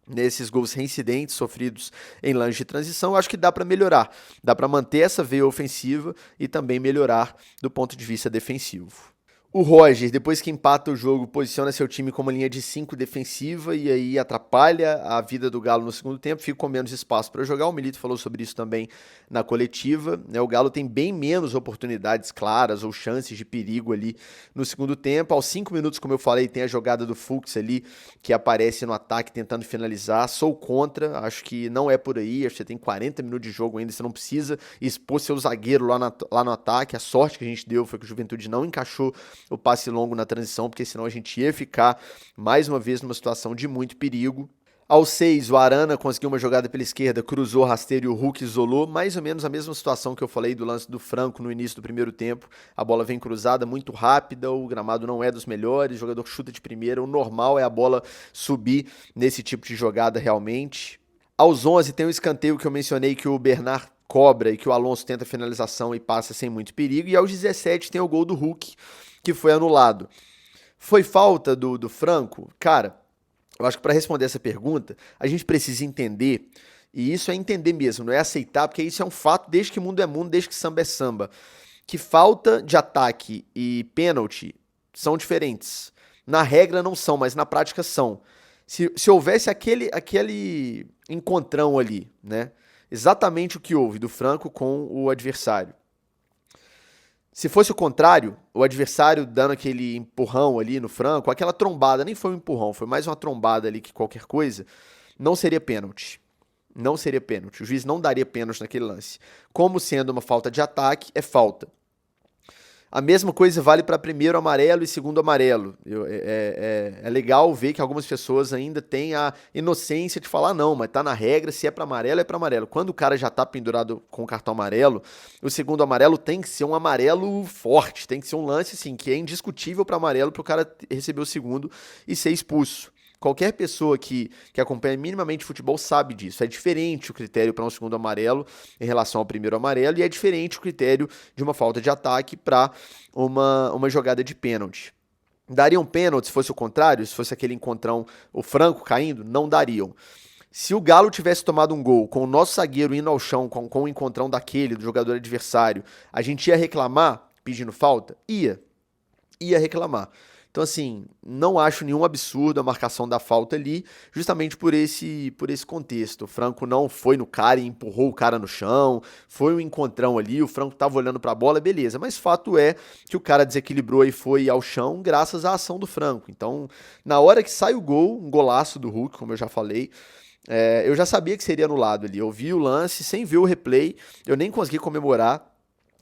Speaker 1: Nesses gols reincidentes sofridos em lance de transição, eu acho que dá para melhorar. Dá para manter essa veia ofensiva e também melhorar do ponto de vista defensivo. O Roger, depois que empata o jogo, posiciona seu time como linha de 5 defensiva e aí atrapalha a vida do Galo no segundo tempo, fica com menos espaço para jogar. O Milito falou sobre isso também na coletiva, né? O Galo tem bem menos oportunidades claras ou chances de perigo ali no segundo tempo. Aos 5 minutos, como eu falei, tem a jogada do Fux ali, que aparece no ataque tentando finalizar. Sou contra, acho que não é por aí, acho que você tem 40 minutos de jogo ainda, você não precisa expor seu zagueiro lá no ataque. A sorte que a gente deu foi que o Juventude não encaixou o passe longo na transição, porque senão a gente ia ficar mais uma vez numa situação de muito perigo. Aos 6, o Arana conseguiu uma jogada pela esquerda, cruzou rasteiro e o Hulk isolou. Mais ou menos a mesma situação que eu falei do lance do Franco no início do primeiro tempo. A bola vem cruzada, muito rápida, o gramado não é dos melhores, o jogador chuta de primeira. O normal é a bola subir nesse tipo de jogada realmente. Aos 11 tem o escanteio que eu mencionei que o Bernard cobra e que o Alonso tenta a finalização e passa sem muito perigo. E aos 17 tem o gol do Hulk, que foi anulado. Foi falta do Franco? Cara, eu acho que para responder essa pergunta, a gente precisa entender, e isso é entender mesmo, não é aceitar, porque isso é um fato desde que mundo é mundo, desde que samba é samba, que falta de ataque e pênalti são diferentes. Na regra não são, mas na prática são. Se houvesse aquele encontrão ali, né? Exatamente o que houve do Franco com o adversário. Se fosse o contrário, o adversário dando aquele empurrão ali no Franco, aquela trombada, nem foi um empurrão, foi mais uma trombada ali que qualquer coisa, não seria pênalti. Não seria pênalti. O juiz não daria pênalti naquele lance. Como sendo uma falta de ataque, é falta. A mesma coisa vale para primeiro amarelo e segundo amarelo. É legal ver que algumas pessoas ainda têm a inocência de falar não, mas tá na regra, se é para amarelo, é para amarelo. Quando o cara já tá pendurado com o cartão amarelo, o segundo amarelo tem que ser um amarelo forte, tem que ser um lance assim, que é indiscutível para amarelo para o cara receber o segundo e ser expulso. Qualquer pessoa que acompanha minimamente futebol sabe disso. É diferente o critério para um segundo amarelo em relação ao primeiro amarelo e é diferente o critério de uma falta de ataque para uma jogada de pênalti. Dariam pênalti se fosse o contrário? Se fosse aquele encontrão, o Franco caindo? Não dariam. Se o Galo tivesse tomado um gol com o nosso zagueiro indo ao chão com o encontrão daquele, do jogador adversário, a gente ia reclamar pedindo falta? Ia reclamar. Então, assim, não acho nenhum absurdo a marcação da falta ali, justamente por esse contexto. O Franco não foi no cara e empurrou o cara no chão, foi um encontrão ali, o Franco tava olhando pra bola, beleza. Mas fato é que o cara desequilibrou e foi ao chão graças à ação do Franco. Então, na hora que sai o gol, um golaço do Hulk, como eu já falei, eu já sabia que seria anulado ali. Eu vi o lance sem ver o replay, eu nem consegui comemorar.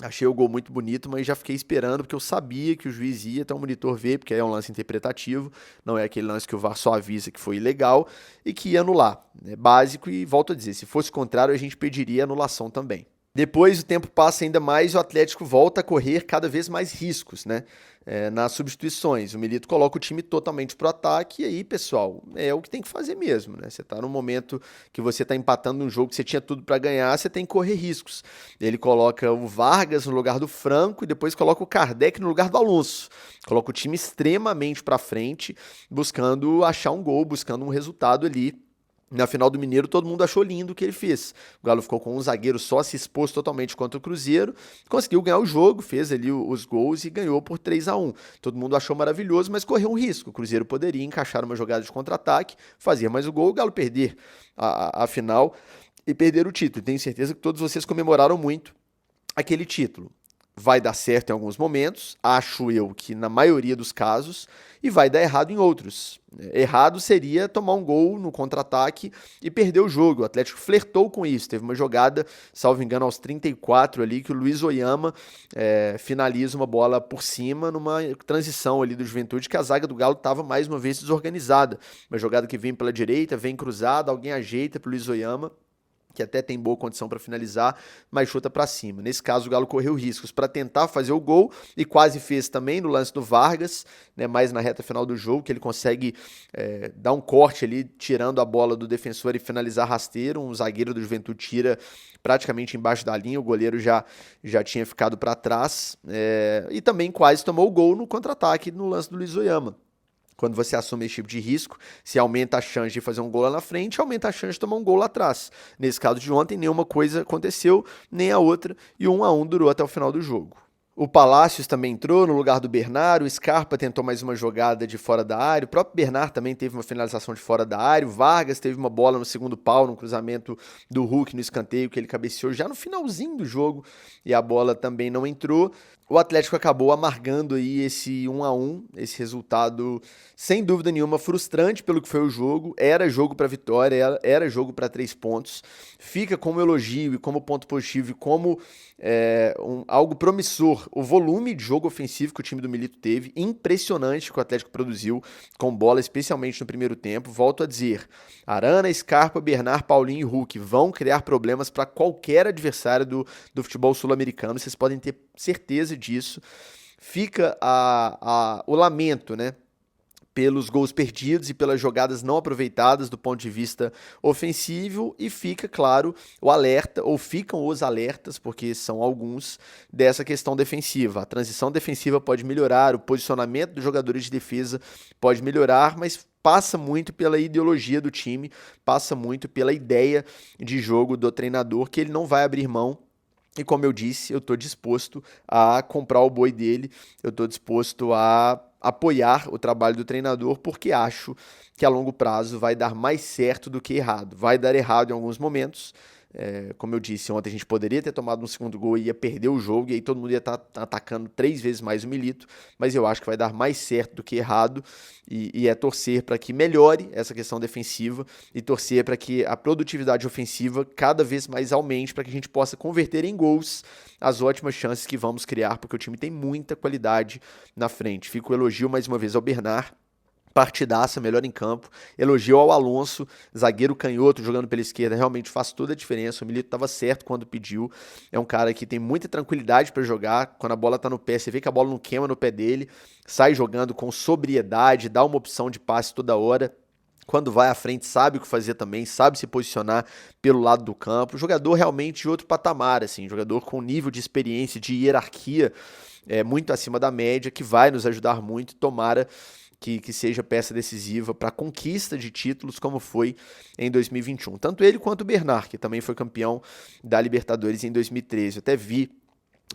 Speaker 1: Achei o gol muito bonito, mas já fiquei esperando, porque eu sabia que o juiz ia até o monitor ver, porque é um lance interpretativo, não é aquele lance que o VAR só avisa que foi ilegal, e que ia anular. É básico e volto a dizer, se fosse o contrário, a gente pediria anulação também. Depois o tempo passa ainda mais e o Atlético volta a correr cada vez mais riscos, né? Nas substituições. O Milito coloca o time totalmente pro ataque e aí, pessoal, é o que tem que fazer mesmo, né? Você tá num momento que você tá empatando um jogo que você tinha tudo para ganhar, você tem que correr riscos. Ele coloca o Vargas no lugar do Franco e depois coloca o Kardec no lugar do Alonso. Coloca o time extremamente para frente, buscando achar um gol, buscando um resultado ali. Na final do Mineiro, todo mundo achou lindo o que ele fez. O Galo ficou com um zagueiro só, se expôs totalmente contra o Cruzeiro, conseguiu ganhar o jogo, fez ali os gols e ganhou por 3-1. Todo mundo achou maravilhoso, mas correu um risco. O Cruzeiro poderia encaixar uma jogada de contra-ataque, fazer mais o gol, o Galo perder a final e perder o título. Tenho certeza que todos vocês comemoraram muito aquele título. Vai dar certo em alguns momentos, acho eu que na maioria dos casos, e vai dar errado em outros. Errado seria tomar um gol no contra-ataque e perder o jogo. O Atlético flertou com isso. Teve uma jogada, salvo engano, aos 34 ali, que o Luiz Oyama finaliza uma bola por cima numa transição ali do Juventude, que a zaga do Galo estava mais uma vez desorganizada. Uma jogada que vem pela direita, vem cruzada, alguém ajeita para o Luiz Oyama, que até tem boa condição para finalizar, mas chuta para cima. Nesse caso, o Galo correu riscos para tentar fazer o gol e quase fez também no lance do Vargas, né, mais na reta final do jogo, que ele consegue dar um corte ali, tirando a bola do defensor e finalizar rasteiro. Um zagueiro do Juventude tira praticamente embaixo da linha, o goleiro já tinha ficado para trás, e também quase tomou o gol no contra-ataque no lance do Luiz Oyama. Quando você assume esse tipo de risco, se aumenta a chance de fazer um gol lá na frente, aumenta a chance de tomar um gol lá atrás. Nesse caso de ontem, nenhuma coisa aconteceu, nem a outra, e 1-1 durou até o final do jogo. O Palácios também entrou no lugar do Bernard, o Scarpa tentou mais uma jogada de fora da área, o próprio Bernard também teve uma finalização de fora da área, o Vargas teve uma bola no segundo pau, no cruzamento do Hulk no escanteio, que ele cabeceou já no finalzinho do jogo, e a bola também não entrou. O Atlético acabou amargando aí esse 1-1, esse resultado sem dúvida nenhuma frustrante pelo que foi o jogo. Era jogo para vitória, era jogo para 3 pontos. Fica como elogio e como ponto positivo e como algo promissor o volume de jogo ofensivo que o time do Milito teve, impressionante que o Atlético produziu com bola, especialmente no primeiro tempo. Volto a dizer, Arana, Scarpa, Bernard, Paulinho e Hulk vão criar problemas para qualquer adversário do futebol sul-americano, vocês podem ter certeza disso. Fica o lamento, né, pelos gols perdidos e pelas jogadas não aproveitadas do ponto de vista ofensivo, e fica, claro, o alerta, ou ficam os alertas, porque são alguns, dessa questão defensiva. A transição defensiva pode melhorar, o posicionamento dos jogadores de defesa pode melhorar, mas passa muito pela ideologia do time, passa muito pela ideia de jogo do treinador, que ele não vai abrir mão. E como eu disse, eu estou disposto a comprar o boi dele, eu estou disposto a apoiar o trabalho do treinador, porque acho que a longo prazo vai dar mais certo do que errado. Vai dar errado em alguns momentos. Como eu disse, ontem a gente poderia ter tomado um segundo gol e ia perder o jogo, e aí todo mundo ia estar atacando 3 vezes mais o Milito, mas eu acho que vai dar mais certo do que errado, e é torcer para que melhore essa questão defensiva e torcer para que a produtividade ofensiva cada vez mais aumente, para que a gente possa converter em gols as ótimas chances que vamos criar, porque o time tem muita qualidade na frente. Fico o elogio mais uma vez ao Bernard, partidaça, melhor em campo. Elogio ao Alonso, zagueiro canhoto jogando pela esquerda, realmente faz toda a diferença. O Milito estava certo quando pediu. É um cara que tem muita tranquilidade para jogar. Quando a bola está no pé, você vê que a bola não queima no pé dele. Sai jogando com sobriedade, dá uma opção de passe toda hora. Quando vai à frente, sabe o que fazer também, sabe se posicionar pelo lado do campo. Jogador realmente de outro patamar, assim, jogador com nível de experiência, de hierarquia muito acima da média, que vai nos ajudar muito. Tomara que seja peça decisiva para a conquista de títulos, como foi em 2021. Tanto ele quanto o Bernard, que também foi campeão da Libertadores em 2013. Eu até vi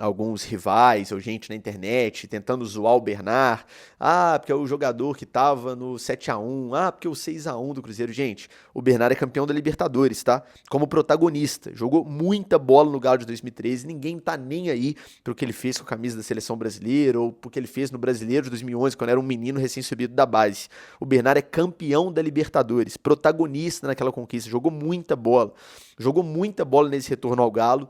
Speaker 1: alguns rivais ou gente na internet tentando zoar o Bernard. Porque é o jogador que estava no 7-1. Porque é o 6-1 do Cruzeiro. Gente, o Bernard é campeão da Libertadores, tá? Como protagonista. Jogou muita bola no Galo de 2013. Ninguém tá nem aí pro que ele fez com a camisa da Seleção Brasileira ou pro que ele fez no Brasileiro de 2011, quando era um menino recém-subido da base. O Bernard é campeão da Libertadores, protagonista naquela conquista. Jogou muita bola nesse retorno ao Galo.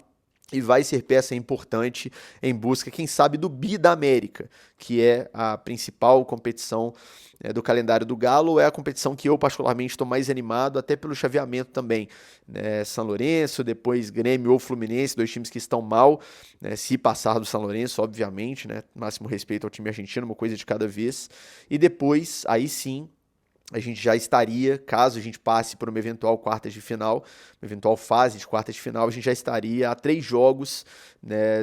Speaker 1: E vai ser peça importante em busca, quem sabe, do Bi da América, que é a principal competição do calendário do Galo, é a competição que eu particularmente estou mais animado, até pelo chaveamento também. São Lourenço, depois Grêmio ou Fluminense, 2 times que estão mal, se passar do São Lourenço, obviamente, máximo respeito ao time argentino, uma coisa de cada vez. E depois, aí sim, a gente já estaria, caso a gente passe por uma eventual quartas de final, uma eventual fase de quartas de final, a gente já estaria a 3 jogos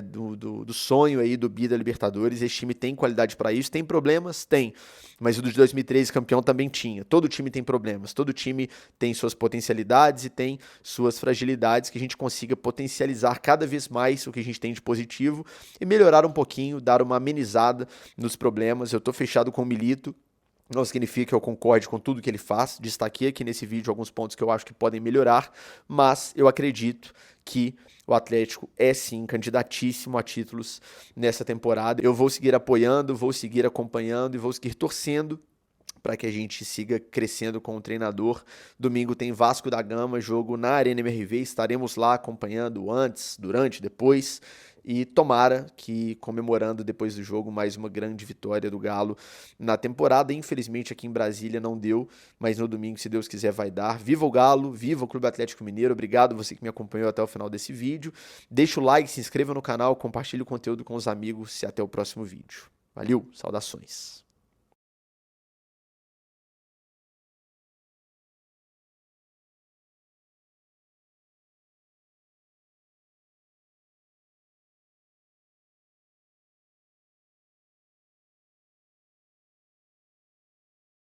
Speaker 1: do sonho aí do Bi da Libertadores. Esse time tem qualidade para isso, tem problemas? Tem, mas o de 2013 campeão também tinha. Todo time tem problemas, todo time tem suas potencialidades e tem suas fragilidades, que a gente consiga potencializar cada vez mais o que a gente tem de positivo e melhorar um pouquinho, dar uma amenizada nos problemas. Eu tô fechado com o Milito. Não significa que eu concorde com tudo que ele faz. Destaquei aqui nesse vídeo alguns pontos que eu acho que podem melhorar, mas eu acredito que o Atlético é sim candidatíssimo a títulos nessa temporada. Eu vou seguir apoiando, vou seguir acompanhando e vou seguir torcendo para que a gente siga crescendo com o treinador. Domingo tem Vasco da Gama, jogo na Arena MRV, estaremos lá acompanhando antes, durante, depois, e tomara que, comemorando depois do jogo, mais uma grande vitória do Galo na temporada. Infelizmente aqui em Brasília não deu, mas no domingo, se Deus quiser, vai dar. Viva o Galo, viva o Clube Atlético Mineiro. Obrigado você que me acompanhou até o final desse vídeo. Deixa o like, se inscreva no canal, compartilhe o conteúdo com os amigos e até o próximo vídeo. Valeu, saudações!